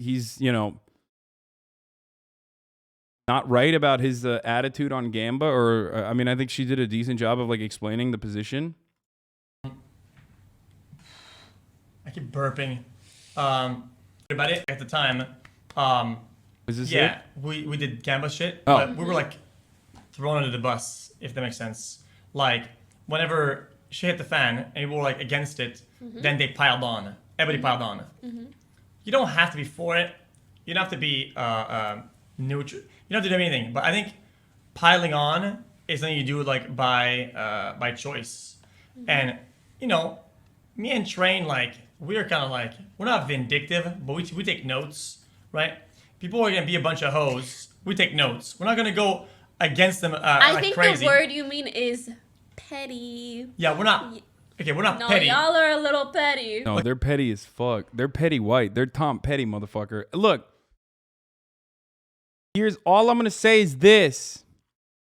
he's not right about his attitude on Gamba, or I mean, I think she did a decent job of like explaining the position. I keep burping. About it at the time. Is this yeah, it? we did Gamba shit, Oh. but we were like thrown under the bus, if that makes sense. Like whenever she hit the fan and we were like against it, then they piled on. Everybody piled on. You don't have to be for it. You don't have to be neutral. You don't have to do anything. But I think piling on is something you do like by choice. And me and Train, like, we're kind of like, we're not vindictive, but we take notes, right? People are gonna be a bunch of hoes. We take notes. We're not gonna go against them I like think crazy. the word you mean is petty. Yeah, we're not. Okay, we're not No, petty. y'all are a little petty. No, they're petty as fuck. They're petty white. They're Tom Petty, motherfucker. Look, here's all I'm gonna say is this.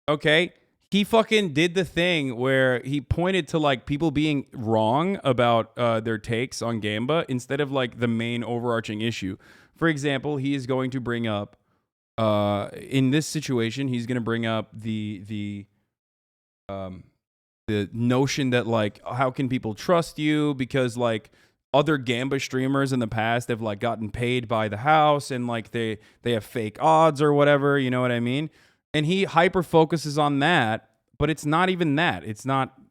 Okay, he fucking did the thing where he pointed to like people being wrong about their takes on Gamba instead of like the main overarching issue. For example, he is going to bring up in this situation, he's going to bring up the notion that like, how can people trust you because like other Gamba streamers in the past have like gotten paid by the house and like they have fake odds or whatever, you know what I mean? And he hyper focuses on that, but it's not even that.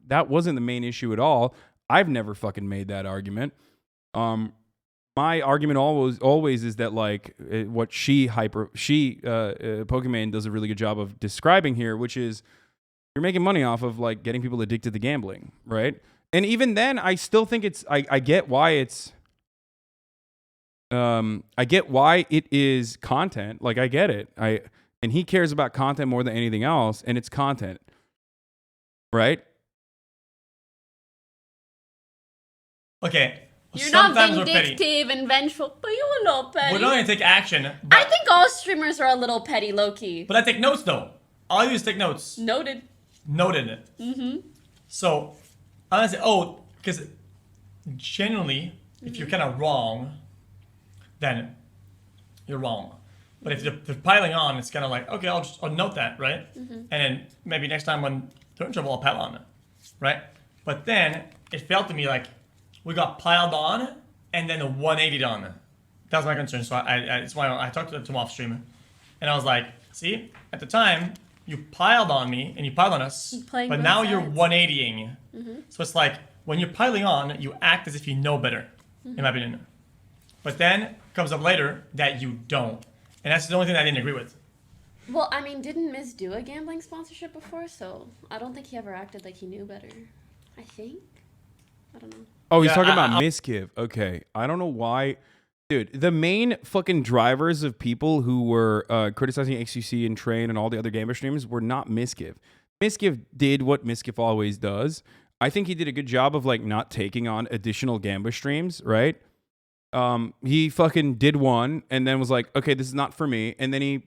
That wasn't the main issue at all. I've never fucking made that argument. My argument always is that like what Pokemon does a really good job of describing here, which is you're making money off of like getting people addicted to gambling, right? And even then, I still think I get why it's I get why it is content. Like I get it. And he cares about content more than anything else, and it's content, right? Okay. You're not Sometimes we're petty. vindictive and vengeful, but you're a little petty. We're not gonna take action. I think all streamers are a little petty, low-key. But I take notes though. All I do is take notes. Noted. Noted it. So I'm gonna say, because generally, if you're kind of wrong, then you're wrong. But if they're piling on, it's kind of like, okay, I'll note that, right? And then maybe next time when they're in trouble, I'll pile on it, right? But then it felt to me like we got piled on and then a 180'd on. That was my concern. So it's why I talked to him off stream, and I was like, see, at the time you piled on me and you piled on us, but now you're 180ing. So it's like when you're piling on, you act as if you know better, in my opinion. But then comes up later that you don't. And that's the only thing I didn't agree with. Well, I mean, didn't Miz do a gambling sponsorship before? So I don't think he ever acted like he knew better. I think. I don't know. Oh, he's talking about Misgive. Okay. I don't know why. Dude, the main fucking drivers of people who were criticizing XQC and Train and all the other gamer streamers were not Misgive. Misgive did what Misgive always does. I think he did a good job of like not taking on additional Gamba streams, right? He fucking did one and then was like, okay, this is not for me. And then he,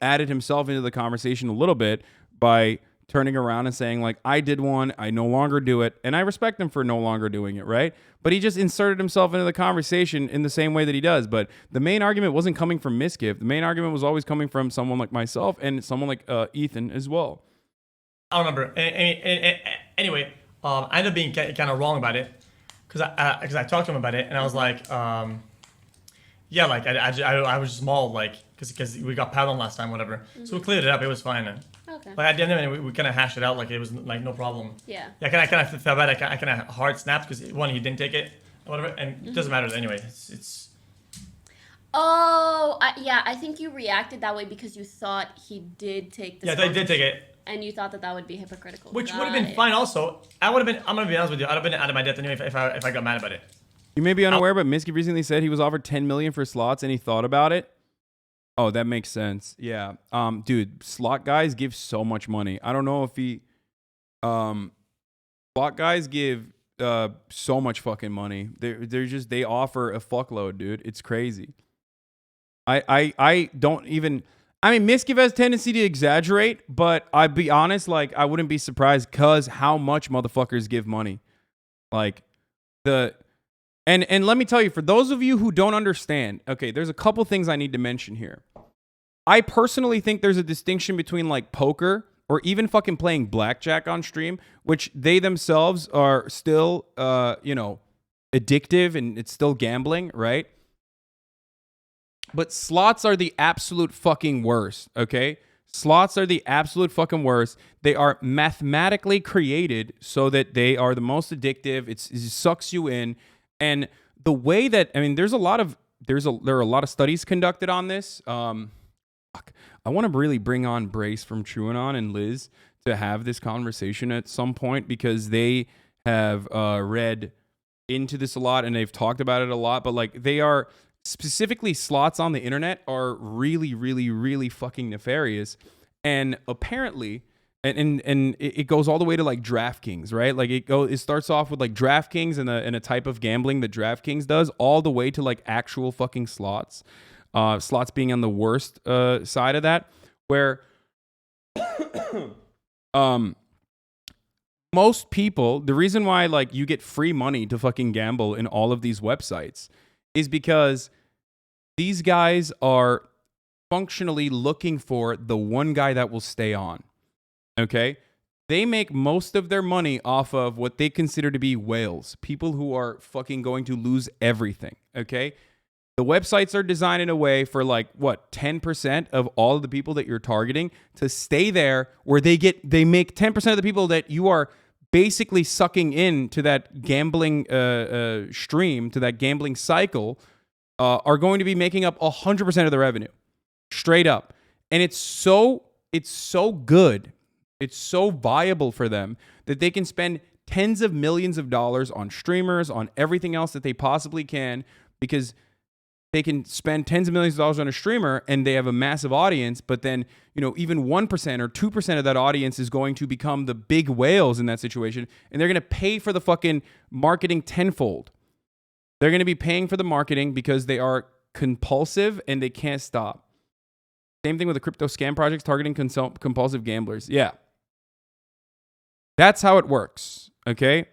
added himself into the conversation a little bit by turning around and saying like, I did one, I no longer do it. And I respect him for no longer doing it, right? But he just inserted himself into the conversation in the same way that he does. But the main argument wasn't coming from Misgive. The main argument was always coming from someone like myself and someone like Ethan as well. I don't remember. Anyway, I ended up being kind of wrong about it. Because I talked to him about it, and I was like, yeah, like, I was just mauled, like, because we got paddled last time, whatever. So we cleared it up, it was fine. Okay. But at the end of it, we kind of hashed it out, like, it was, like, no problem. Yeah. Yeah, I kind of felt bad, I kind of hard snapped, because one, he didn't take it, or whatever, and it doesn't matter anyway, it's... Oh, yeah, I think you reacted that way because you thought he did take the Yeah, I did take it. And you thought that would be hypocritical. Which would have been fine also. I'm going to be honest with you, I'd have been out of my depth anyway if I got mad about it. You may be unaware, but Misgive recently said he was offered $10 million for slots and he thought about it. Oh, that makes sense. Yeah. Dude, slot guys give so much money. I don't know if slot guys give so much fucking money. They offer a fuckload, dude. It's crazy. I don't even... I mean, Misgive has a tendency to exaggerate, but I'd be honest, like, I wouldn't be surprised because how much motherfuckers give money. Like, And let me tell you, for those of you who don't understand, okay, there's a couple things I need to mention here. I personally think there's a distinction between like poker or even fucking playing blackjack on stream, which they themselves are still, addictive and it's still gambling, right? But slots are the absolute fucking worst, okay? Slots are the absolute fucking worst. They are mathematically created so that they are the most addictive. It sucks you in. And the way that, I mean, there are a lot of studies conducted on this. I want to really bring on Brace from TrueAnon and Liz to have this conversation at some point because they have read into this a lot and they've talked about it a lot. But like they are specifically slots on the internet are really, really, really fucking nefarious. And apparently, and it goes all the way to like DraftKings, right? Like it starts off with like DraftKings and a type of gambling that DraftKings does, all the way to like actual fucking slots. Slots being on the worst side of that, where most people, the reason why like you get free money to fucking gamble in all of these websites is because these guys are functionally looking for the one guy that will stay on. Okay? They make most of their money off of what they consider to be whales, people who are fucking going to lose everything. Okay? The websites are designed in a way for like, what, 10% of all of the people that you're targeting to stay there where they make 10% of the people that you are basically sucking in to that gambling stream, to that gambling cycle, are going to be making up 100% of the revenue. Straight up. And it's so good. It's so viable for them that they can spend tens of millions of dollars on streamers, on everything else that they possibly can, because they can spend tens of millions of dollars on a streamer and they have a massive audience, but then, even 1% or 2% of that audience is going to become the big whales in that situation, and they're going to pay for the fucking marketing tenfold. They're going to be paying for the marketing because they are compulsive and they can't stop. Same thing with the crypto scam projects targeting compulsive gamblers. Yeah. That's how it works, okay?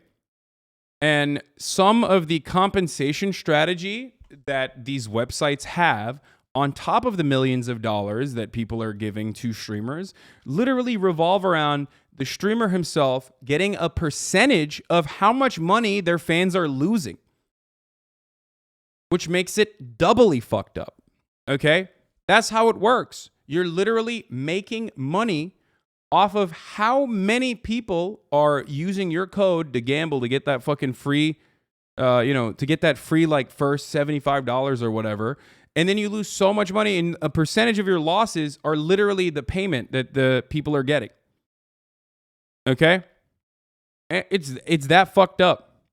And some of the compensation strategy that these websites have on top of the millions of dollars that people are giving to streamers literally revolve around the streamer himself getting a percentage of how much money their fans are losing, which makes it doubly fucked up, okay? That's how it works. You're literally making money off of how many people are using your code to gamble to get that fucking free, to get that free like first $75 or whatever. And then you lose so much money, and a percentage of your losses are literally the payment that the people are getting. Okay? It's that fucked up.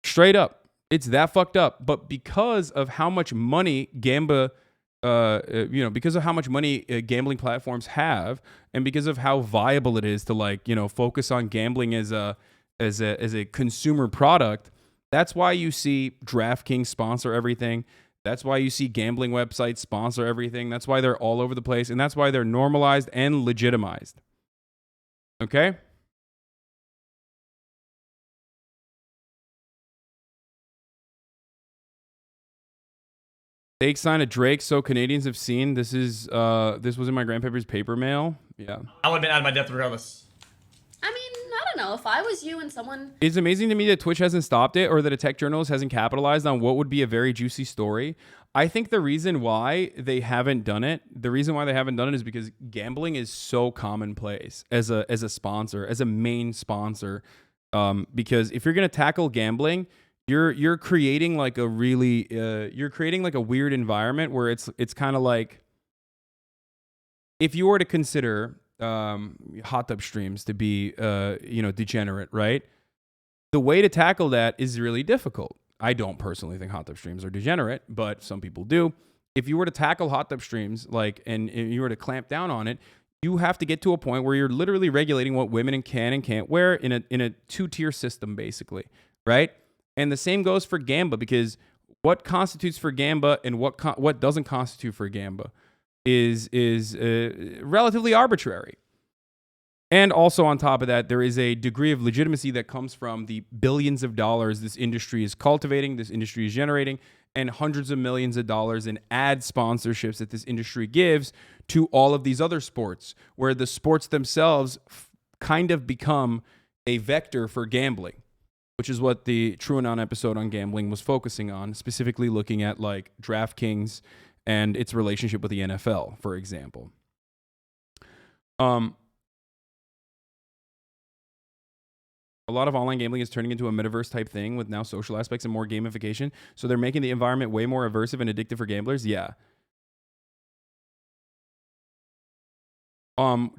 Straight up. It's that fucked up. But because of how much money because of how much money gambling platforms have, and because of how viable it is to focus on gambling as a consumer product, that's why you see DraftKings sponsor everything. That's why you see gambling websites sponsor everything. That's why they're all over the place, and that's why they're normalized and legitimized. Okay? Fake sign of Drake, so Canadians have seen. This was in my grandpapa's paper mail. Yeah. I would have been out of my depth regardless. I mean, I don't know. If I was you and someone... It's amazing to me that Twitch hasn't stopped it, or that a tech journalist hasn't capitalized on what would be a very juicy story. I think the reason why they haven't done it is because gambling is so commonplace as a sponsor, as a main sponsor. Because if you're going to tackle gambling, you're creating like a really you're creating like a weird environment where it's kind of like, if you were to consider hot tub streams to be degenerate, right? The way to tackle that is really difficult. I don't personally think hot tub streams are degenerate, but some people do. If you were to tackle hot tub streams, and you were to clamp down on it, you have to get to a point where you're literally regulating what women can and can't wear in a two-tier system, basically, right? And the same goes for Gamba, because what constitutes for Gamba and what doesn't constitute for Gamba is relatively arbitrary. And also on top of that, there is a degree of legitimacy that comes from the billions of dollars this industry is cultivating, this industry is generating, and hundreds of millions of dollars in ad sponsorships that this industry gives to all of these other sports, where the sports themselves kind of become a vector for gambling, which is what the TrueAnon episode on gambling was focusing on, specifically looking at like DraftKings and its relationship with the NFL, for example. A lot of online gambling is turning into a metaverse type thing with now social aspects and more gamification. So they're making the environment way more aversive and addictive for gamblers. Yeah.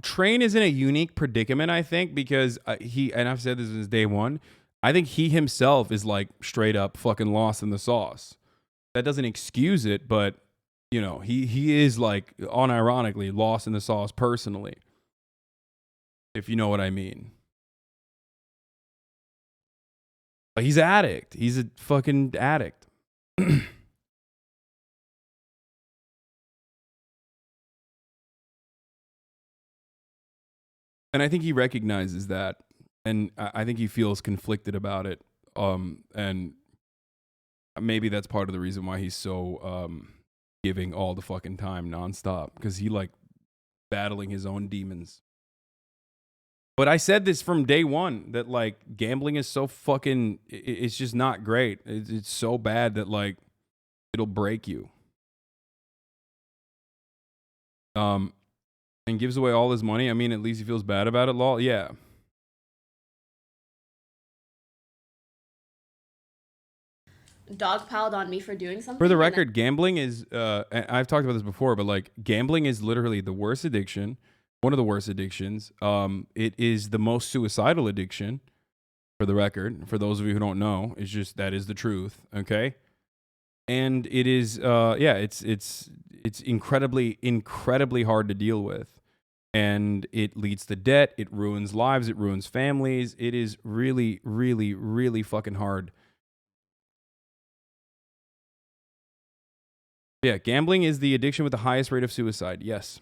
Train is in a unique predicament, I think, because and I've said this since day one, I think he himself is like straight up fucking lost in the sauce. That doesn't excuse it, but you know, he is like unironically lost in the sauce personally, if you know what I mean. He's an addict. He's a fucking addict. And I think he recognizes that. And I think he feels conflicted about it. And maybe that's part of the reason why he's so giving all the fucking time nonstop. Because he like battling his own demons. But I said this from day one, that like gambling is so fucking, it's just not great. It's so bad that like it'll break you. And gives away all his money. I mean, at least he feels bad about it, lol. Yeah. Dogpiled on me for doing something. For the record, gambling is, I've talked about this before, but like gambling is literally the worst addiction. One of the worst addictions. It is the most suicidal addiction, for the record. For those of you who don't know, it's just, that is the truth. Okay. And it is, it's incredibly, incredibly hard to deal with. And it leads to debt. It ruins lives. It ruins families. It is really, really, really fucking hard. Yeah, gambling is the addiction with the highest rate of suicide. Yes.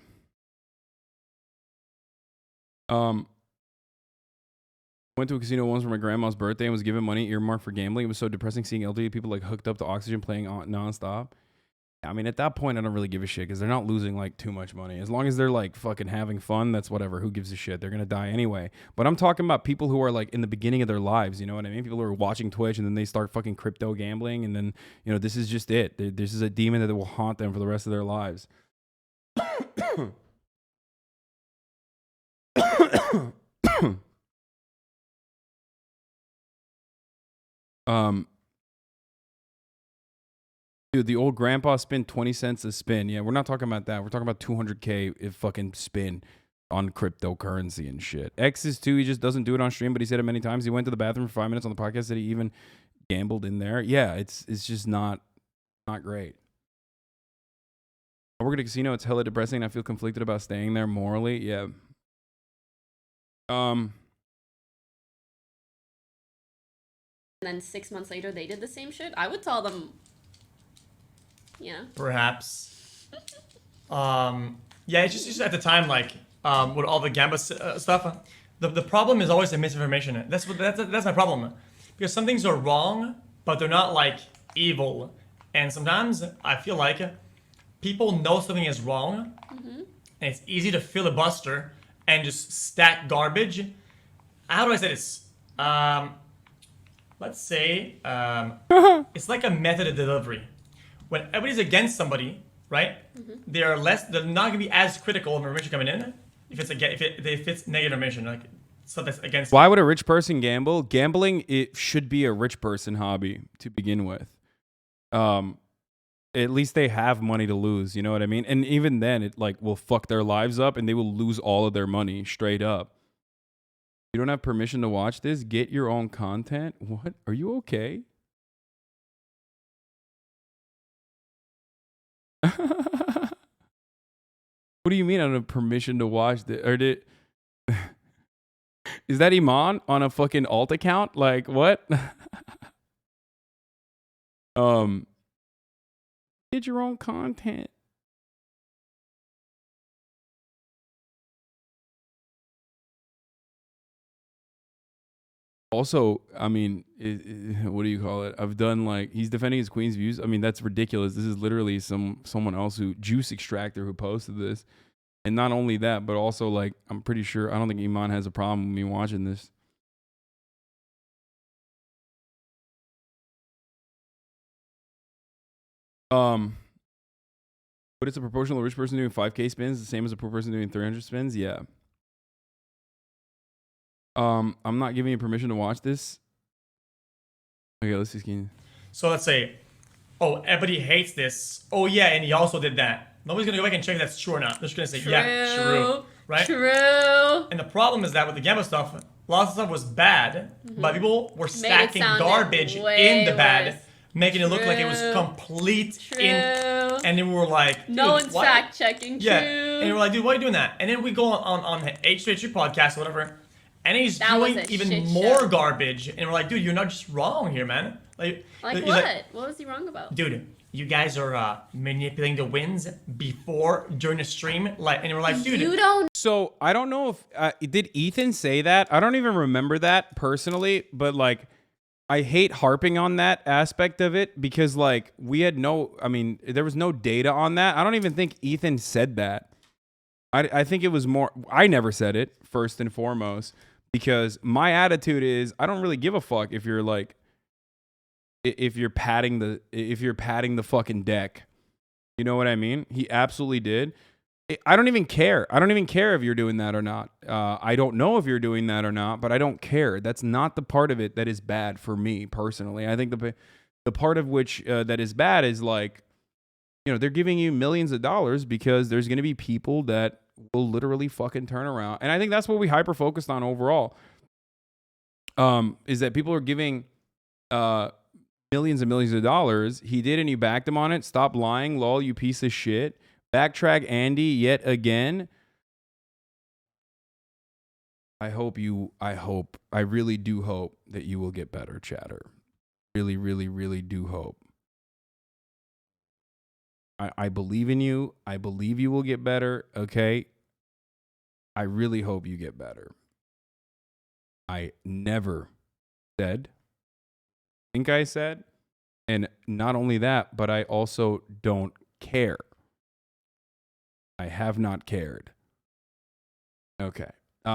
Went to a casino once for my grandma's birthday and was given money earmarked for gambling. It was so depressing seeing elderly people like hooked up to oxygen playing nonstop. I mean, at that point, I don't really give a shit because they're not losing like too much money. As long as they're like fucking having fun, that's whatever. Who gives a shit? They're gonna die anyway. But I'm talking about people who are like in the beginning of their lives. You know what I mean? People who are watching Twitch and then they start fucking crypto gambling, and then you know this is just it. This is a demon that will haunt them for the rest of their lives. Dude, the old grandpa spent 20 cents a spin. Yeah, we're not talking about that. We're talking about 200K if fucking spin on cryptocurrency and shit. X is too. He just doesn't do it on stream, but he said it many times. He went to the bathroom for 5 minutes on the podcast. Said he even gambled in there. Yeah, it's just not great. I work at a casino. It's hella depressing. I feel conflicted about staying there morally. Yeah. And then 6 months later, they did the same shit. I would tell them, yeah. Perhaps. Yeah, it's just at the time, like, with all the Gamba stuff, the problem is always the misinformation. That's my problem. Because some things are wrong, but they're not, like, evil. And sometimes I feel like people know something is wrong, and it's easy to filibuster and just stack garbage. How do I say this? Let's say it's like a method of delivery. When everybody's against somebody, right? They're not gonna be as critical of information coming in if it's negative information, like stuff that's against. Why would a rich person gamble? Gambling, it should be a rich person hobby to begin with. At least they have money to lose, you know what I mean? And even then, it like will fuck their lives up, and they will lose all of their money straight up. You don't have permission to watch this? Get your own content? What? Are you okay? What do you mean I don't have permission to watch this? Or is that Iman on a fucking alt account? Like what? Get your own content. Also, I mean, what do you call it? I've done like he's defending his queen's views. I mean, that's ridiculous. This is literally someone else who juice extractor who posted this, and not only that, but also like I'm pretty sure I don't think Iman has a problem with me watching this. But it's a proportional rich person doing 5K spins, the same as a poor person doing 300 spins. Yeah. I'm not giving you permission to watch this. Okay, let's see. So let's say, oh, everybody hates this. Oh yeah, and he also did that. Nobody's gonna go back and check if that's true or not. They're just gonna say, yeah, true, right? True. And the problem is that with the Gamba stuff, a lot of stuff was bad, but people were stacking garbage in the bad, worse. making it look like it was complete. And then we were like, no one's fact checking. Yeah, True. and we were like, dude, why are you doing that? And then we go on H3H3 podcast or whatever, and he's doing even more garbage, and we're like, dude, you're not just wrong here, man. Like what? Like, what was he wrong about? Dude, you guys are manipulating the wins during the stream, like, and we're like, dude, you don't. So I don't know if did Ethan say that? I don't even remember that personally, but like I hate harping on that aspect of it because like there was no data on that. I don't even think Ethan said that. I think it was more, I never said it first and foremost because my attitude is I don't really give a fuck if you're like, if you're padding the fucking deck. You know what I mean? He absolutely did. I don't even care. I don't even care if you're doing that or not. I don't know if you're doing that or not, but I don't care. That's not the part of it that is bad for me personally. I think the part of which that is bad is like, you know, they're giving you millions of dollars because there's going to be people that will literally fucking turn around. And I think that's what we hyper focused on overall. Is that people are giving millions and millions of dollars. He did, and you backed him on it. Stop lying, lol, you piece of shit. Backtrack Andy yet again. I really do hope that you will get better, chatter. Really, really, really do hope. I believe in you. I believe you will get better, okay? I really hope you get better. I never said, think I said, and not only that, but I also don't care. I have not cared. Okay.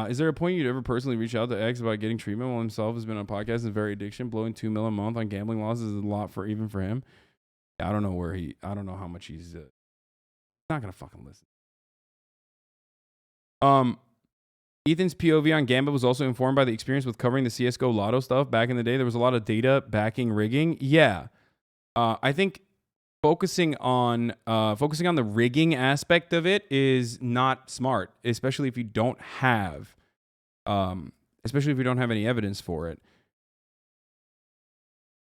Is there a point you'd ever personally reach out to X about getting treatment while himself has been on podcast and very addiction? Blowing $2 million a month on gambling losses is a lot for him. I don't know how much he's not gonna fucking listen. Ethan's POV on Gambit was also informed by the experience with covering the CSGO Lotto stuff back in the day. There was a lot of data backing rigging. Yeah. I think focusing on the rigging aspect of it is not smart, especially if you don't have any evidence for it.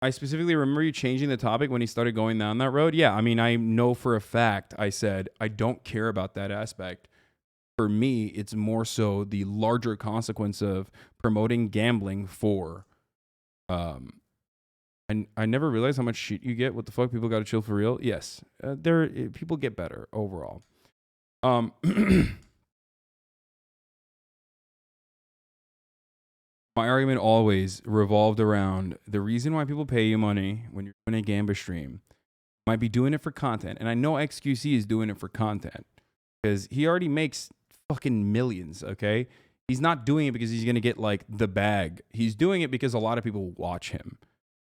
I specifically remember you changing the topic when he started going down that road. Yeah, I mean, I know for a fact I said I don't care about that aspect. For me, it's more so the larger consequence of promoting gambling for and I never realized how much shit you get. What the fuck? People got to chill for real. Yes, people get better overall. My argument always revolved around the reason why people pay you money when you're doing a Gamba stream might be doing it for content, and I know XQC is doing it for content because he already makes fucking millions. Okay, he's not doing it because he's gonna get like the bag. He's doing it because a lot of people watch him.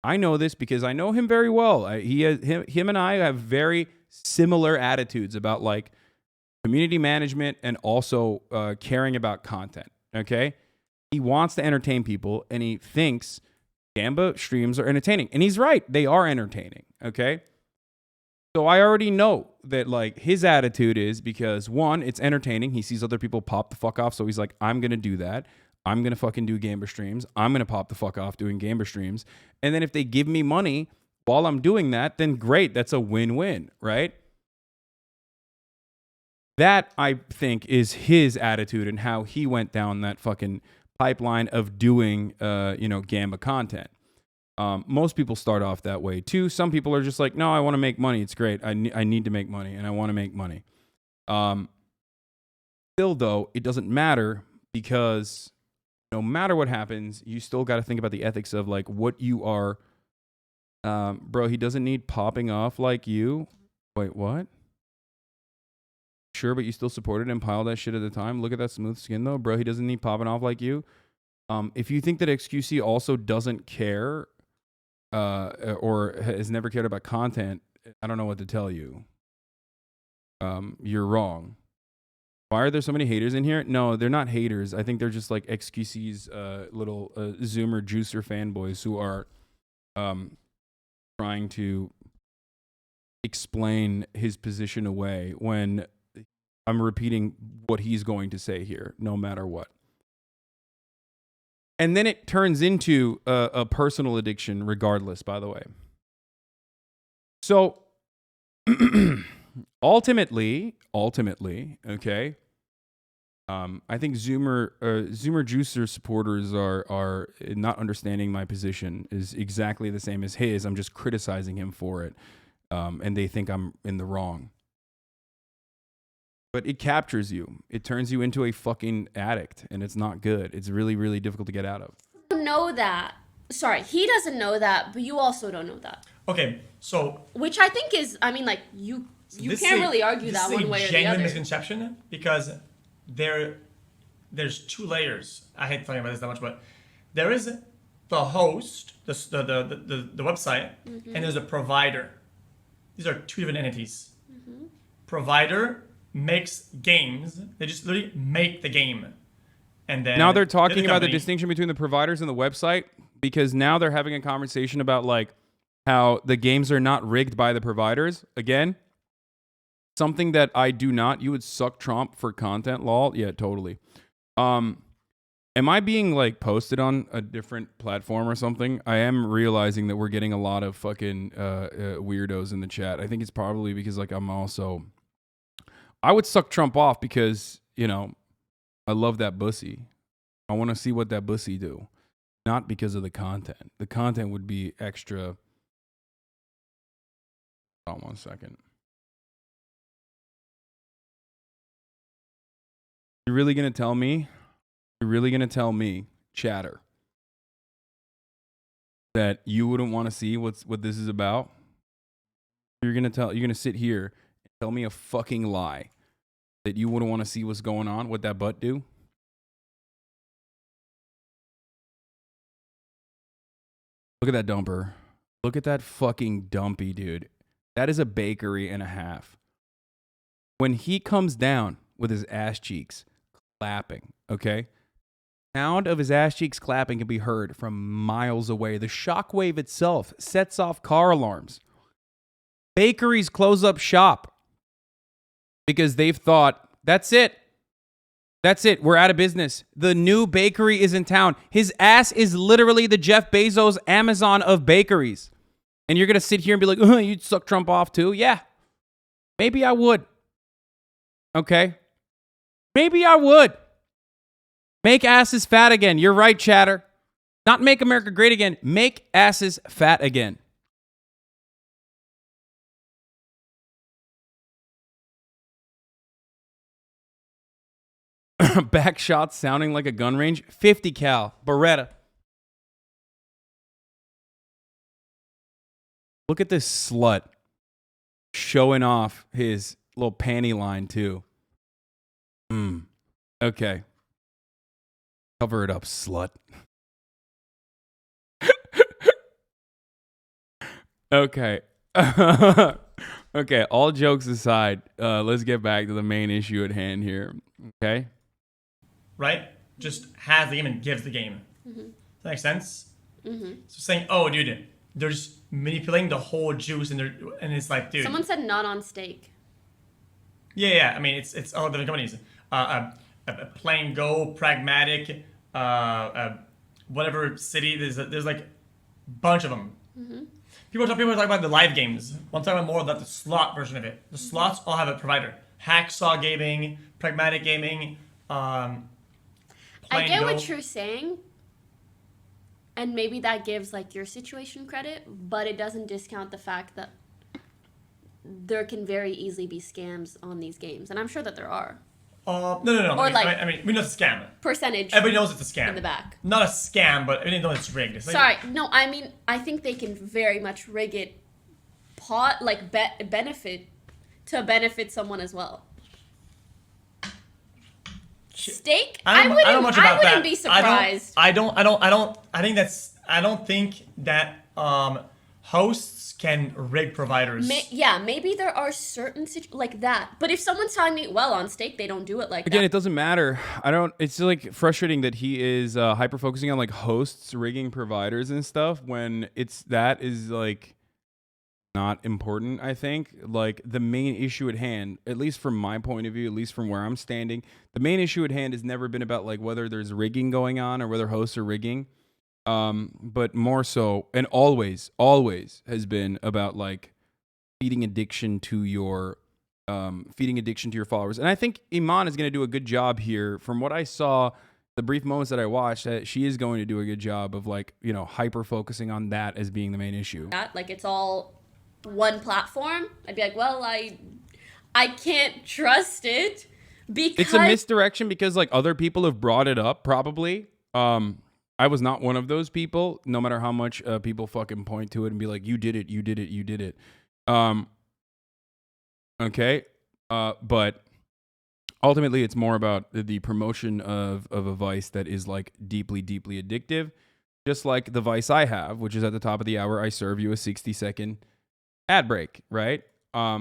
I know this because I know him very well. Him and I have very similar attitudes about like community management and also caring about content. Okay, he wants to entertain people and he thinks Gamba streams are entertaining, and he's right. They are entertaining. Okay, so I already know that like his attitude is because one, it's entertaining. He sees other people pop the fuck off, so he's like, I'm gonna do that. I'm going to fucking do Gamba streams. I'm going to pop the fuck off doing Gamba streams. And then if they give me money while I'm doing that, then great. That's a win-win, right? That, I think, is his attitude and how he went down that fucking pipeline of doing, Gamba content. Most people start off that way, too. Some people are just like, no, I want to make money. It's great. I need to make money, and I want to make money. Still, though, it doesn't matter because no matter what happens, you still got to think about the ethics of like what you are. Bro, he doesn't need popping off like you. Wait, what? Sure, but you still supported and piled that shit at the time. Look at that smooth skin though, bro. He doesn't need popping off like you. If you think that XQC also doesn't care, or has never cared about content, I don't know what to tell you. You're wrong. Why are there so many haters in here? No, they're not haters. I think they're just like XQC's little Zoomer juicer fanboys who are trying to explain his position away when I'm repeating what he's going to say here, no matter what. And then it turns into a personal addiction regardless, by the way. So ultimately, okay, I think Zoomer Juicer supporters are not understanding my position is exactly the same as his. I'm just criticizing him for it, and they think I'm in the wrong. But it captures you. It turns you into a fucking addict, and it's not good. It's really, really difficult to get out of. I don't know that. Sorry, he doesn't know that, but you also don't know that. Okay, so which I think is, I mean, like you can't really argue that one way or the other. This is a genuine misconception because there's two layers. I hate talking about this that much, but there is the host, the website, mm-hmm. and there's a provider. These are two different entities. Mm-hmm. Provider makes games. They just literally make the game. And then now they're talking about the distinction between the providers and the website, because now they're having a conversation about like how the games are not rigged by the providers. Again, something that I do not. You would suck Trump for content, lol. Yeah, totally. Am I being like posted on a different platform or something? I am realizing that we're getting a lot of fucking weirdos in the chat. I think it's probably because like I would suck Trump off because, you know, I love that bussy. I want to see what that bussy do. Not because of the content. The content would be extra. Hold on 1 second. You're really going to tell me? You're really going to tell me, chatter, that you wouldn't want to see what this is about? You're going to sit here and tell me a fucking lie that you wouldn't want to see what's going on, what that butt do? Look at that dumper. Look at that fucking dumpy, dude. That is a bakery and a half. When he comes down with his ass cheeks clapping, okay? Sound of his ass cheeks clapping can be heard from miles away. The shockwave itself sets off car alarms. Bakeries close up shop because they've thought, that's it. That's it. We're out of business. The new bakery is in town. His ass is literally the Jeff Bezos Amazon of bakeries. And you're going to sit here and be like, you'd suck Trump off too? Yeah. Maybe I would. Okay. Maybe I would. Make asses fat again. You're right, chatter. Not make America great again. Make asses fat again. Back shots sounding like a gun range. 50 cal. Beretta. Look at this slut showing off his little panty line too. Okay. Cover it up, slut. Okay. Okay, all jokes aside, let's get back to the main issue at hand here. Okay? Right? Just has the game and gives the game. Mm-hmm. Does that make sense? Mm-hmm. So saying, oh, dude, they're just manipulating the whole juice and it's like, dude. Someone said not on stake. Yeah. I mean, it's all different companies. Plain Go, Pragmatic, whatever city. There's like a bunch of them. Mm-hmm. People talk about the live games. I'm talking about more about the slot version of it. The slots all have a provider. Hacksaw Gaming, Pragmatic Gaming, I get what you're saying, and maybe that gives like your situation credit, but it doesn't discount the fact that there can very easily be scams on these games, and I'm sure that there are. No. Or like I mean, we know it's a scam. percentage Everybody knows it's a scam. in the back. Not a scam, but everybody knows it's rigged. It's like, Sorry, no, I mean, I think they can very much rig it, benefit someone as well. Stake? I wouldn't be surprised. I don't think that hosts can rig providers. Maybe there are certain like that. But if someone's telling me, well, on stake they don't do it like Again, that. it doesn't matter. It's like frustrating that he is hyper focusing on like hosts rigging providers and stuff when that is like not important. I think like the main issue at hand, at least from my point of view, at least from where I'm standing, the main issue at hand has never been about like whether there's rigging going on or whether hosts are rigging. But more so, and always has been about like feeding addiction to your followers. And I think Iman is going to do a good job here. From what I saw, the brief moments that I watched, that she is going to do a good job of like, hyper focusing on that as being the main issue. Like it's all one platform. I'd be like, well, I can't trust it because it's a misdirection because like other people have brought it up probably. I was not one of those people, no matter how much people fucking point to it and be like, you did it. Okay. But ultimately it's more about the promotion of a vice that is like deeply, deeply addictive. Just like the vice I have, which is at the top of the hour, I serve you a 60-second ad break, right?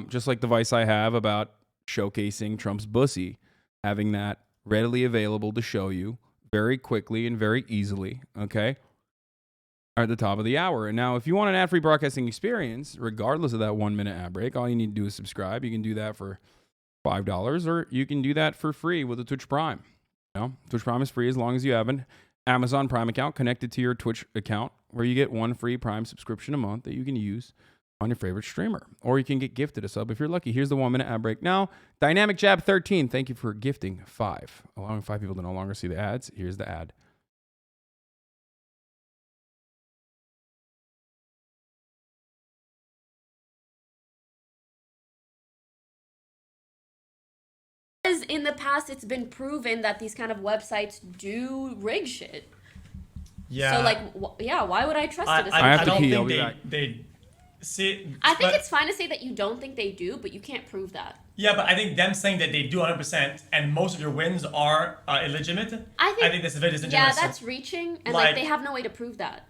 Just like the vice I have about showcasing Trump's bussy, having that readily available to show you very quickly and very easily, okay, at the top of the hour. And now, if you want an ad-free broadcasting experience, regardless of that 1-minute ad break, all you need to do is subscribe. You can do that for $5, or you can do that for free with a Twitch Prime. Twitch Prime is free as long as you have an Amazon Prime account connected to your Twitch account, where you get one free Prime subscription a month that you can use on your favorite streamer. Or you can get gifted a sub if you're lucky. Here's the 1-minute ad break now. Dynamic Jab 13, thank you for gifting 5, allowing 5 people to no longer see the ads. Here's the ad. in the past it's been proven that these kind of websites do rig shit. Yeah. So like, why would I trust it? I don't think they see. I think it's fine to say that you don't think they do, but you can't prove that. Yeah, but I think them saying that they do 100% and most of your wins are illegitimate. I think that's very disingenuous. Yeah, that's reaching, and like they have no way to prove that.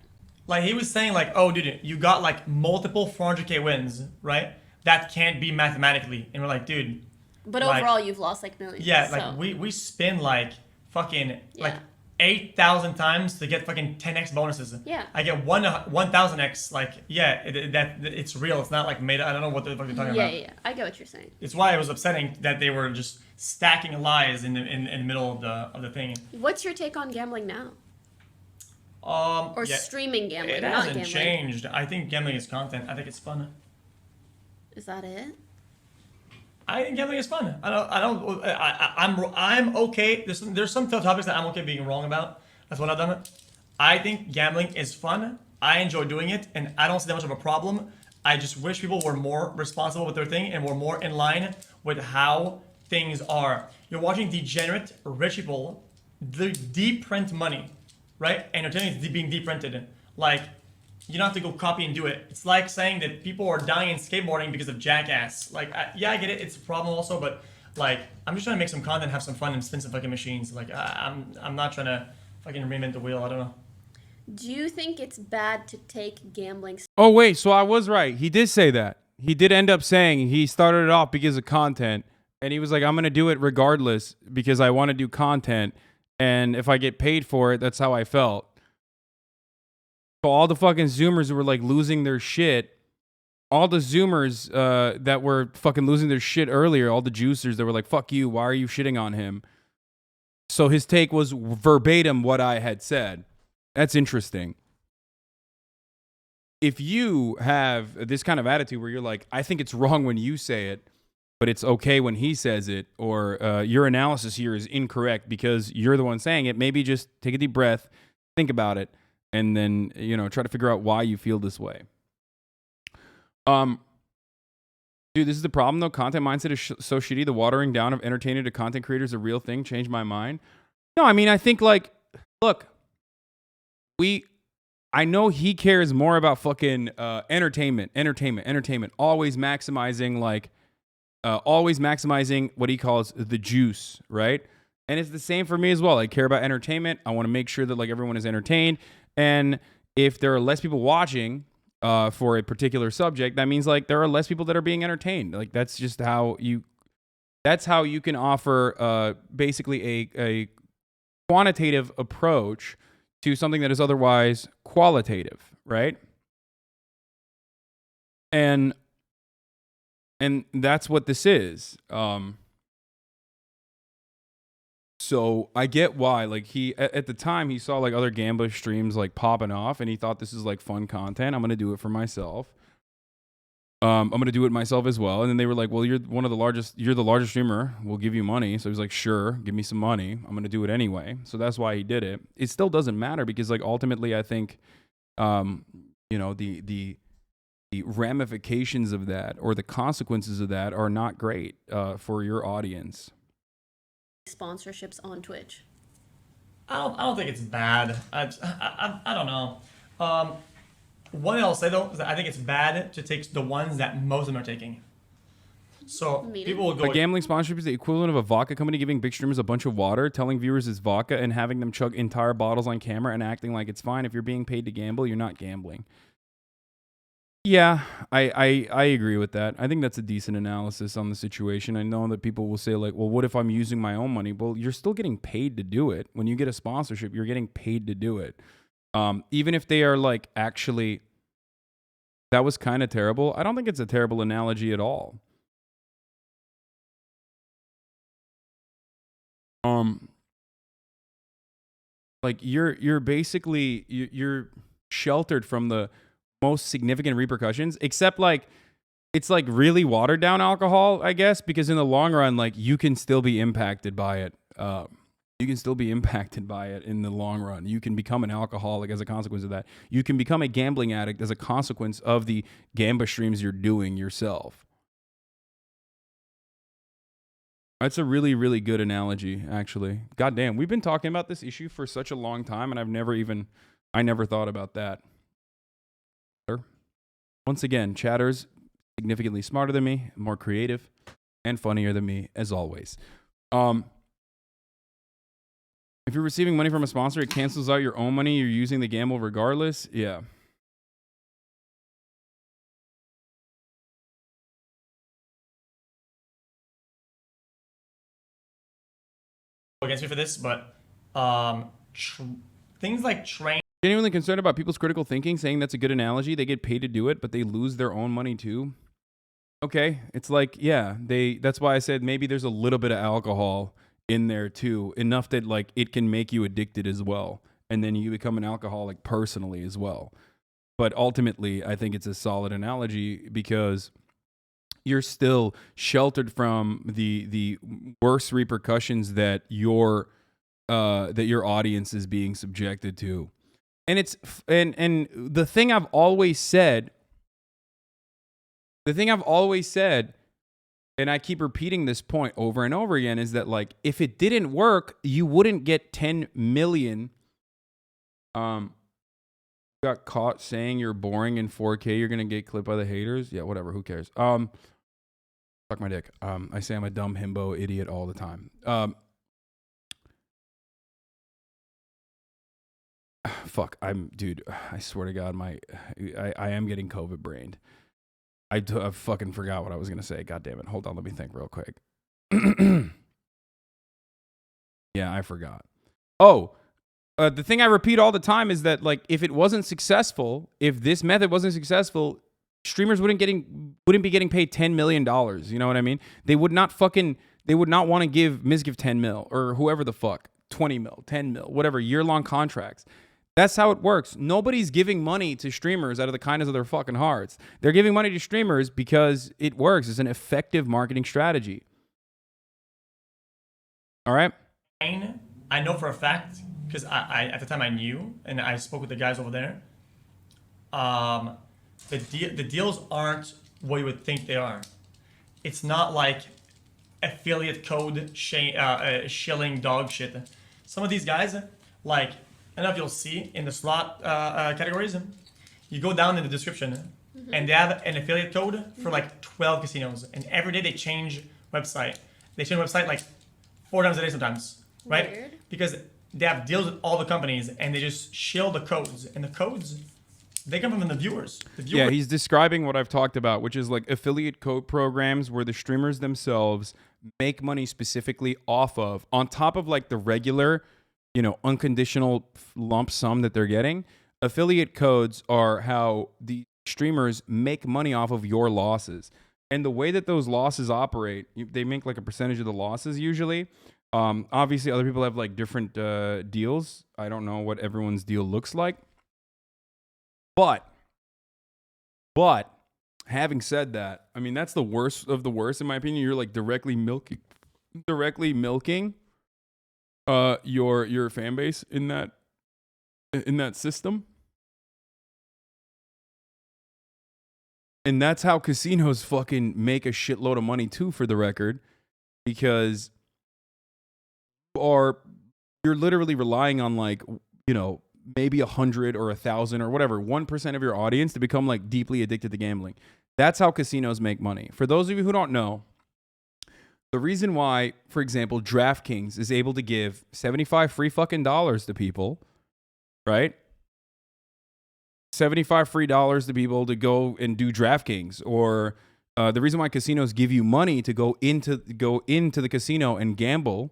Like he was saying, like, oh, dude, you got like multiple 400K wins, right? That can't be mathematically, and we're like, dude. But overall, you've lost like millions. Yeah, like we spin like fucking like 8,000 times to get fucking 10x bonuses. Yeah. I get 1,000x. Like, yeah, it's real. It's not like made. I don't know what the fuck you're talking about. Yeah. I get what you're saying. It's why it was upsetting that they were just stacking lies in the middle of the thing. What's your take on gambling now? Streaming gambling. It hasn't changed. I think gambling is content. I think it's fun. Is that it? I think gambling is fun. I'm okay. There's some topics that I'm okay being wrong about. That's what I've done. I think gambling is fun. I enjoy doing it, and I don't see that much of a problem. I just wish people were more responsible with their thing and were more in line with how things are. You're watching degenerate rich people deprint money, right? And you're telling it's being deprinted. Like, you don't have to go copy and do it. It's like saying that people are dying in skateboarding because of Jackass. Like, I get it. It's a problem also, but like, I'm just trying to make some content, have some fun, and spin some fucking machines. Like, I'm not trying to fucking reinvent the wheel. I don't know. Do you think it's bad to take gambling? Oh wait, so I was right. He did say that. He did end up saying he started it off because of content, and he was like, "I'm gonna do it regardless because I want to do content, and if I get paid for it, that's how I felt." So all the fucking Zoomers who were like losing their shit, all the Zoomers that were fucking losing their shit earlier, all the juicers that were like, fuck you, why are you shitting on him? So his take was verbatim what I had said. That's interesting. If you have this kind of attitude where you're like, I think it's wrong when you say it, but it's okay when he says it, or your analysis here is incorrect because you're the one saying it, maybe just take a deep breath, think about it, and then, try to figure out why you feel this way. Dude, this is the problem though. Content mindset is so shitty. The watering down of entertainer to content creators is a real thing. Changed my mind. No, I mean, I think like, look, I know he cares more about fucking entertainment. Always maximizing what he calls the juice, right? And it's the same for me as well. I care about entertainment. I want to make sure that like everyone is entertained. And if there are less people watching for a particular subject, that means like there are less people that are being entertained. Like that's just how you can offer basically a quantitative approach to something that is otherwise qualitative, right? And that's what this is. So I get why, like he at the time he saw like other gambler streams like popping off, and he thought this is like fun content. I'm gonna do it for myself. I'm gonna do it myself as well. And then they were like, "Well, you're the largest streamer. We'll give you money." So he's like, "Sure, give me some money. I'm gonna do it anyway." So that's why he did it. It still doesn't matter because like ultimately, I think, you know, the ramifications of that or the consequences of that are not great for your audience. Sponsorships on Twitch. I don't think it's bad. I don't know. What else? I think it's bad to take the ones that most of them are taking. So people will go. A gambling sponsorship is the equivalent of a vodka company giving big streamers a bunch of water, telling viewers it's vodka, and having them chug entire bottles on camera and acting like it's fine. If you're being paid to gamble, you're not gambling. Yeah, I agree with that. I think that's a decent analysis on the situation. I know that people will say like, well, what if I'm using my own money? Well, you're still getting paid to do it. When you get a sponsorship, you're getting paid to do it. Even if they are like, actually, that was kind of terrible. I don't think it's a terrible analogy at all. Like you're basically, you're sheltered from the most significant repercussions, except like it's like really watered down alcohol, I guess, because in the long run, like you can still be impacted by it. You can still be impacted by it in the long run. You can become an alcoholic as a consequence of that. You can become a gambling addict as a consequence of the gamba streams you're doing yourself. That's a really, really good analogy, actually. God damn, we've been talking about this issue for such a long time, and I never thought about that. Once again, Chatter's significantly smarter than me, more creative, and funnier than me, as always. If you're receiving money from a sponsor, it cancels out your own money. You're using the gamble regardless. Yeah. Against me for this, but things like train. Genuinely concerned about people's critical thinking, saying that's a good analogy. They get paid to do it, but they lose their own money too. Okay, it's like, yeah, that's why I said maybe there's a little bit of alcohol in there too, enough that like it can make you addicted as well, and then you become an alcoholic personally as well. But ultimately, I think it's a solid analogy because you're still sheltered from the worst repercussions that your audience is being subjected to. And it's and the thing I've always said, and I keep repeating this point over and over again, is that like if it didn't work, you wouldn't get 10 million. Got caught saying you're boring in 4K, you're gonna get clipped by the haters. Yeah, whatever. Who cares? Suck my dick. I say I'm a dumb himbo idiot all the time. Fuck, dude, I swear to God, I am getting COVID brained. I fucking forgot what I was going to say. God damn it. Hold on, let me think real quick. Yeah, I forgot. Oh, the thing I repeat all the time is that, like, if it wasn't successful, if this method wasn't successful, streamers wouldn't be getting paid $10 million. You know what I mean? They would not want to give Mizgiv 10 mil or whoever the fuck, 20 mil, 10 mil, whatever, year-long contracts. That's how it works. Nobody's giving money to streamers out of the kindness of their fucking hearts. They're giving money to streamers because it works. It's an effective marketing strategy. All right? I know for a fact, because I at the time I knew, and I spoke with the guys over there, the deals aren't what you would think they are. it's not like affiliate code shilling dog shit. Some of these guys, like, I don't know if you'll see in the slot categories, you go down in the description, and they have an affiliate code for like 12 casinos, and every day they change website. They change website like 4 times a day sometimes, right? Weird. Because they have deals with all the companies, and they just shill the codes, and the codes, they come from the viewers. Yeah, he's describing what I've talked about, which is like affiliate code programs where the streamers themselves make money specifically off of, on top of like the regular, you know, unconditional lump sum that they're getting. Affiliate codes are how the streamers make money off of your losses. And the way that those losses operate, they make like a percentage of the losses usually. Obviously, other people have like different deals. I don't know what everyone's deal looks like. But having said that, I mean, that's the worst of the worst, in my opinion. You're like directly milking your fan base in that system. And that's how casinos fucking make a shitload of money too, for the record, because you're literally relying on, like, you know, maybe 100 or 1,000 or whatever, 1% of your audience to become like deeply addicted to gambling. That's how casinos make money. For those of you who don't know, the reason why, for example, DraftKings is able to give 75 free fucking dollars to people, right? 75 free dollars to people to go and do DraftKings, or the reason why casinos give you money to go into the casino and gamble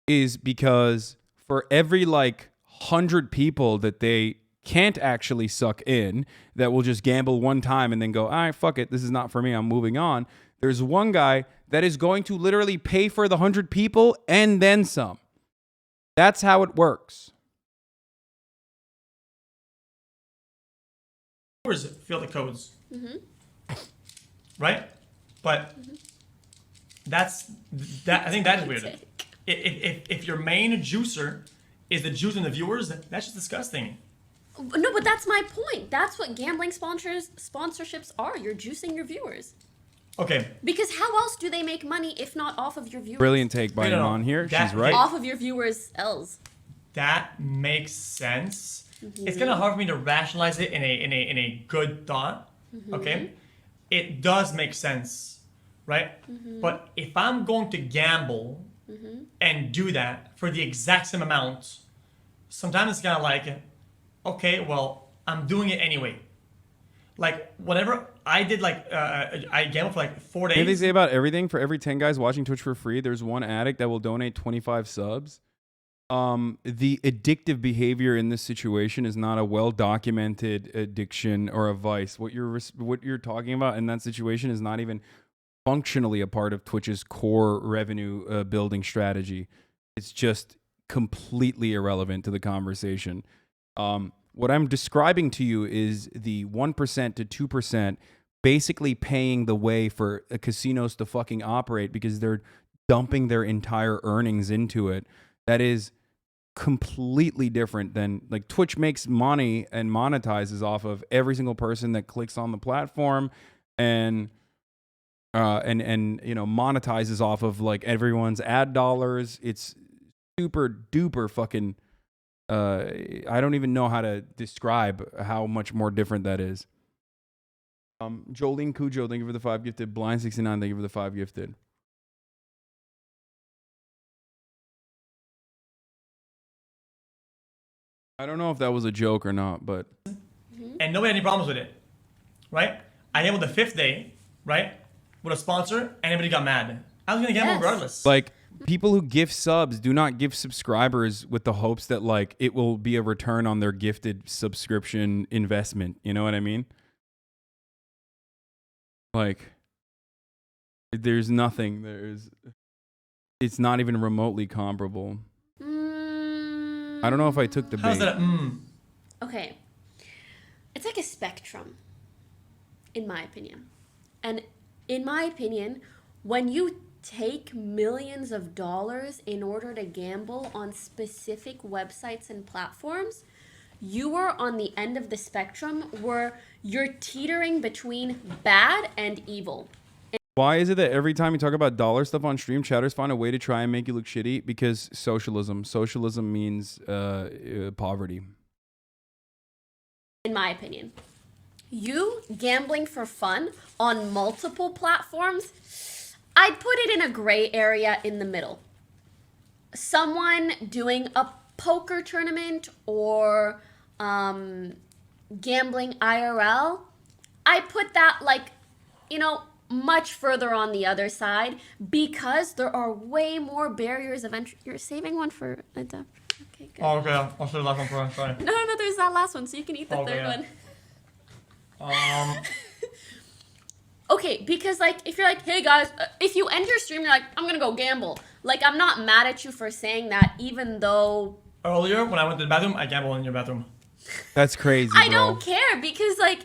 is because for every like 100 people that they can't actually suck in, that will just gamble one time and then go, all right, fuck it, this is not for me, I'm moving on. There's one guy that is going to literally pay for the 100 people and then some. That's how it works. Fill the codes, right? But that's that. I think that is weird. If your main juicer is the juicing the viewers, that's just disgusting. No, but that's my point. That's what gambling sponsorships are. You're juicing your viewers. Okay. Because how else do they make money if not off of your viewers? Brilliant take by Iman here. She's right. Off of your viewers' L's. That makes sense. It's kind of hard for me to rationalize it in a good thought. Okay, it does make sense, right? But if I'm going to gamble and do that for the exact same amount, sometimes it's kind of like, okay, well, I'm doing it anyway. Like, whatever I did, like, I gambled for like 4 days. What they say about everything? For every 10 guys watching Twitch for free, there's one addict that will donate 25 subs. The addictive behavior in this situation is not a well-documented addiction or a vice. What you're talking about in that situation is not even functionally a part of Twitch's core revenue building strategy. It's just completely irrelevant to the conversation. What I'm describing to you is the 1% to 2% basically paying the way for casinos to fucking operate because they're dumping their entire earnings into it. That is completely different than, like, Twitch makes money and monetizes off of every single person that clicks on the platform and you know, monetizes off of like everyone's ad dollars. It's super duper fucking I don't even know how to describe how much more different that is. Jolene Cujo, thank you for the 5 gifted. Blind69, thank you for the 5 gifted. I don't know if that was a joke or not, but... And nobody had any problems with it, right? I gambled the 5th day, right? With a sponsor, and everybody got mad. I was going to gamble regardless. Like, people who gift subs do not give subscribers with the hopes that, like, it will be a return on their gifted subscription investment. You know what I mean? Like, there's nothing. It's not even remotely comparable. I don't know if I took the bait. How's that? Okay. It's like a spectrum, in my opinion. And in my opinion, when you take millions of dollars in order to gamble on specific websites and platforms, you are on the end of the spectrum where you're teetering between bad and evil. Why is it that every time you talk about dollar stuff on stream, chatters find a way to try and make you look shitty? Because socialism. Socialism means poverty. In my opinion, you gambling for fun on multiple platforms, I'd put it in a gray area in the middle. Someone doing a poker tournament or gambling IRL, I put that like, you know, much further on the other side because there are way more barriers of entry. You're saving one for a duck. Okay, good. Oh, okay. I'll show the last one first. Sorry. No, there's that last one, so you can eat the third one. Okay, because like if you're like, hey guys, if you end your stream, you're like, I'm gonna go gamble. Like I'm not mad at you for saying that, even though Earlier, when I went to the bathroom, I gambled in your bathroom. That's crazy, I bro. don't care because like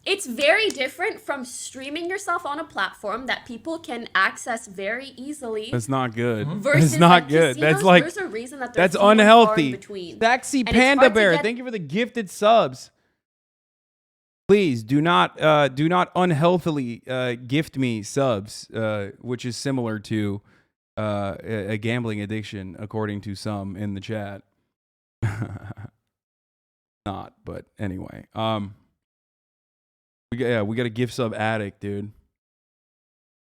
it's very different from streaming yourself on a platform that people can access very easily. That's not good. Versus It's not like good. casinos, That's like there's a reason that that's there's few and far in unhealthy. between. Sexy And it's Panda hard to Bear, get- thank you for the gifted subs. Please do not unhealthily gift me subs, which is similar to a gambling addiction, according to some in the chat. Not, but anyway. We got a gift sub addict, dude.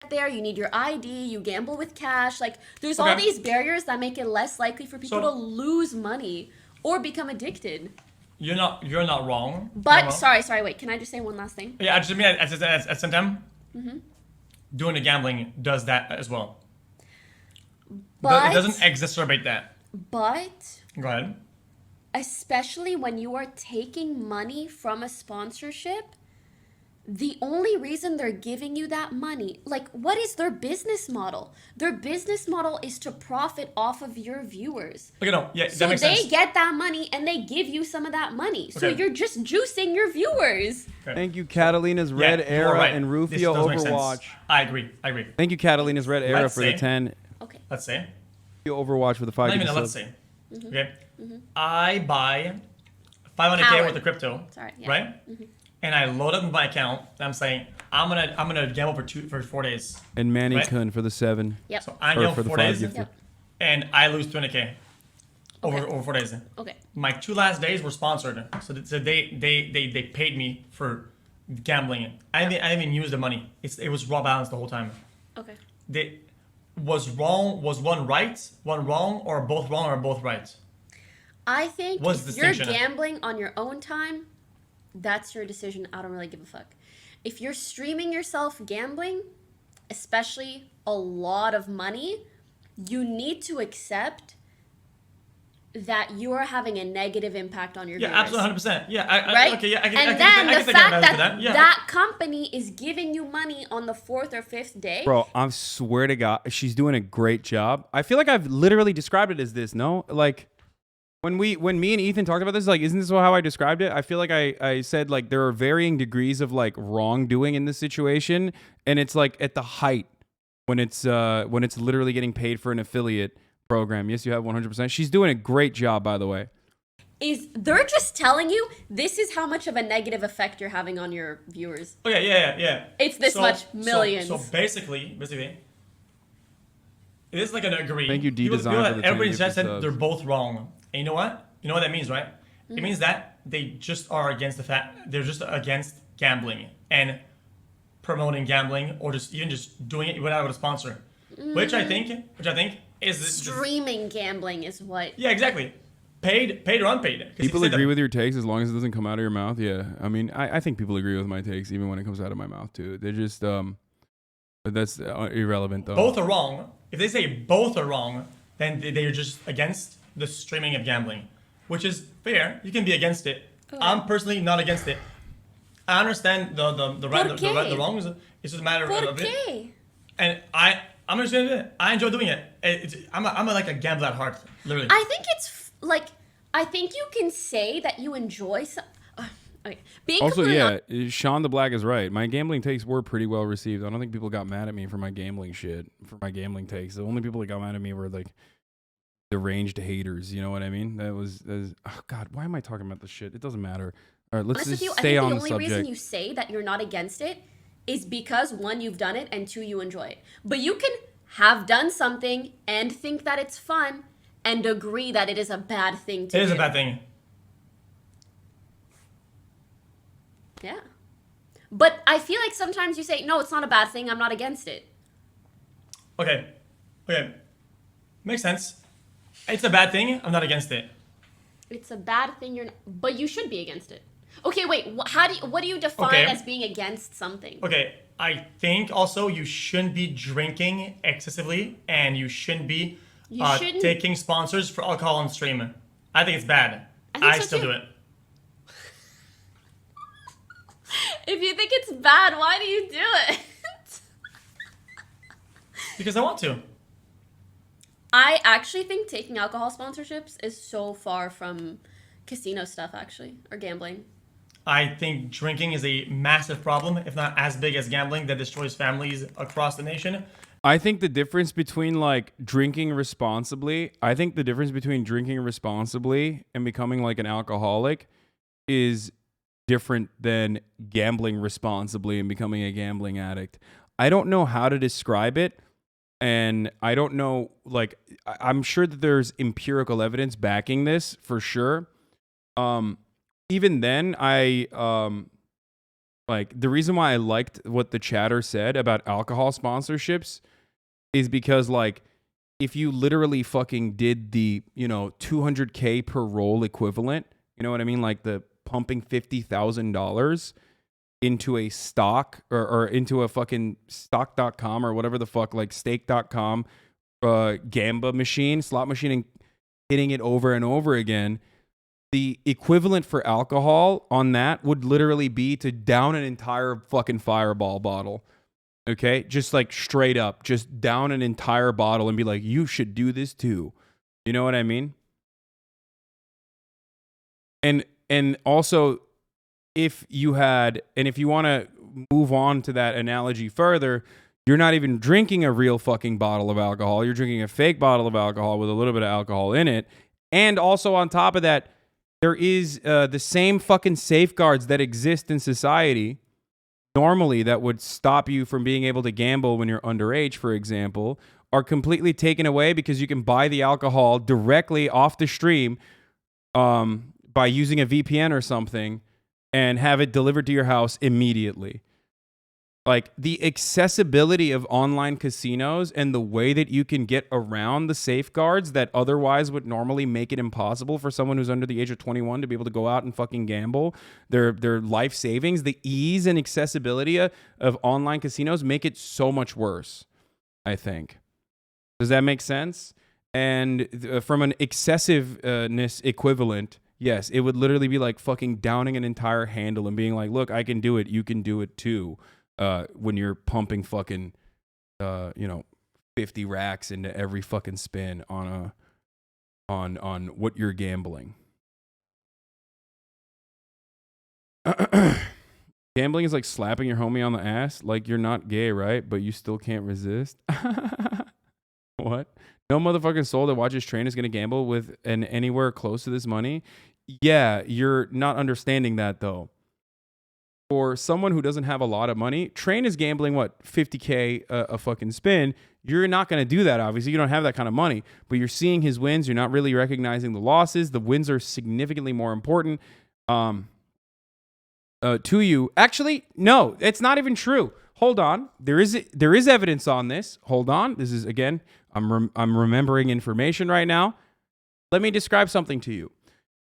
There, you need your ID, you gamble with cash. Like there's all these barriers that make it less likely for people to lose money or become addicted. You're not wrong. But sorry, wait. Can I just say one last thing? Yeah, I just mean at the same time, doing the gambling does that as well. But It doesn't exacerbate that. But Go ahead. especially when you are taking money from a sponsorship, the only reason they're giving you that money, like what is their business model? Their business model is to profit off of your viewers. Okay, no, yeah, So that makes they sense. get that money and they give you some of that money. So Okay. you're just juicing your viewers. Okay. Thank you, Catalina's Red Yeah, you Era are right. and This Rufio does make sense. Overwatch. I agree. Thank you, Catalina's Red Era Let's for the say- 10. Okay. Let's say. Rufio Overwatch for the 5 Not even gifted let's subs. say. Okay. I buy 500K Howard. worth of crypto. Sorry, yeah. Right? And I load up my account. And I'm saying I'm gonna gamble for 4 days. And Manny Right? Kun for the 7. Yep. So I Or gamble for the 4 5 days, gifted. Yep. and I lose 20K over Okay. 4 days. Okay. My 2 last days were sponsored, so they paid me for gambling. I didn't even use the money. It was raw balance the whole time. Okay. Was one right, one wrong, or both wrong, or both right? I think What's the if you're distinction? gambling on your own time, that's your decision. I don't really give a fuck. If you're streaming yourself gambling, especially a lot of money, you need to accept that you are having a negative impact on your Yeah, viewers. absolutely, 100%. Yeah, Right? okay, yeah, I can, and I can, then I can the take fact advantage that of that. Yeah. that company is giving you money on the 4th or 5th day. Bro, I swear to God, she's doing a great job. I feel like I've literally described it as this, no? Like, when me and Ethan talked about this, like, isn't this how I described it? I feel like I said, like, there are varying degrees of, like, wrongdoing in this situation, and it's, like, at the height when it's literally getting paid for an affiliate program. Yes, you have 100%. She's doing a great job, by the way. They're just telling you this is how much of a negative effect you're having on your viewers. Okay, yeah. It's this much, millions. So basically, it is like an agree. Thank you, People- D-Design, people for that the 10 everybody gifted just said subs. they're both wrong. And you know what? You know what that means, right? It means that they just are against the fact they're just against gambling and promoting gambling, or just even just doing it without a sponsor. Which I think is Streaming gambling is what. yeah, exactly. Paid or unpaid. 'Cause People you said agree that- with your takes as long as it doesn't come out of your mouth. Yeah, I mean, I think people agree with my takes even when it comes out of my mouth too. They're just but that's irrelevant though. both are wrong. If they say both are wrong, then they're just against the streaming of gambling, which is fair. You can be against it. I'm personally not against it. I understand the right, ¿Por the right, the qué? wrongs. It's just a matter ¿Por of it. qué? And I'm just gonna do it. I enjoy doing it. I'm like a gambler at heart, literally. I think it's like I think you can say that you enjoy some. Okay. Being Also, completely yeah, Sean the Black is right. My gambling takes were pretty well received. I don't think people got mad at me for my gambling shit, for my gambling takes. The only people that got mad at me were like deranged haters. You know what I mean? That was oh God, why am I talking about this shit? It doesn't matter. All right, let's honest with just you, I stay think on the the only reason subject. you say that you're not against it is because one, you've done it, and two, you enjoy it. But you can have done something and think that it's fun and agree that it is a bad thing to do. It is a bad thing. Yeah. But I feel like sometimes you say, no, it's not a bad thing, I'm not against it. Okay. Makes sense. It's a bad thing, I'm not against it. It's a bad thing, but you should be against it. Okay, wait, what do you define as being against something? Okay, I think also you shouldn't be drinking excessively, and you shouldn't be taking sponsors for alcohol on stream. I think it's bad. I still do it. If you think it's bad, why do you do it? Because I want to. I actually think taking alcohol sponsorships is so far from casino stuff, actually, or gambling. I think drinking is a massive problem, if not as big as gambling, that destroys families across the nation. I think the difference between like drinking responsibly, I think the difference between drinking responsibly and becoming like an alcoholic is different than gambling responsibly and becoming a gambling addict. I don't know how to describe it. And I don't know, like, I'm sure that there's empirical evidence backing this for sure. Even then, like, the reason why I liked what the chatter said about alcohol sponsorships is because, like, if you literally fucking did the, you know, $200K per roll equivalent, you know what I mean? Like the pumping $50,000 into a stock or into a fucking stock.com or whatever the fuck, like stake.com gamba machine, slot machine, and hitting it over and over again, the equivalent for alcohol on that would literally be to down an entire fucking Fireball bottle. Okay? Just like straight up, just down an entire bottle and be like, you should do this too. You know what I mean? And also, if you want to move on to that analogy further, you're not even drinking a real fucking bottle of alcohol. You're drinking a fake bottle of alcohol with a little bit of alcohol in it. And also on top of that, there is the same fucking safeguards that exist in society normally that would stop you from being able to gamble when you're underage, for example, are completely taken away because you can buy the alcohol directly off the stream by using a VPN or something and have it delivered to your house immediately. Like, the accessibility of online casinos and the way that you can get around the safeguards that otherwise would normally make it impossible for someone who's under the age of 21 to be able to go out and fucking gamble their life savings, the ease and accessibility of online casinos make it so much worse, I think. Does that make sense? And from an excessiveness equivalent, yes, it would literally be like fucking downing an entire handle and being like, look, I can do it. You can do it too. When you're pumping fucking, 50 racks into every fucking spin on what you're gambling. Gambling is like slapping your homie on the ass. Like, you're not gay, right? But you still can't resist. What? No motherfucking soul that watches Train is going to gamble with anywhere close to this money. Yeah, you're not understanding that though. For someone who doesn't have a lot of money, Train is gambling, what, 50K a fucking spin. You're not going to do that, obviously. You don't have that kind of money. But you're seeing his wins. You're not really recognizing the losses. The wins are significantly more important to you. Actually, no, it's not even true. Hold on. There is evidence on this. Hold on. This is, again, I'm remembering information right now. Let me describe something to you.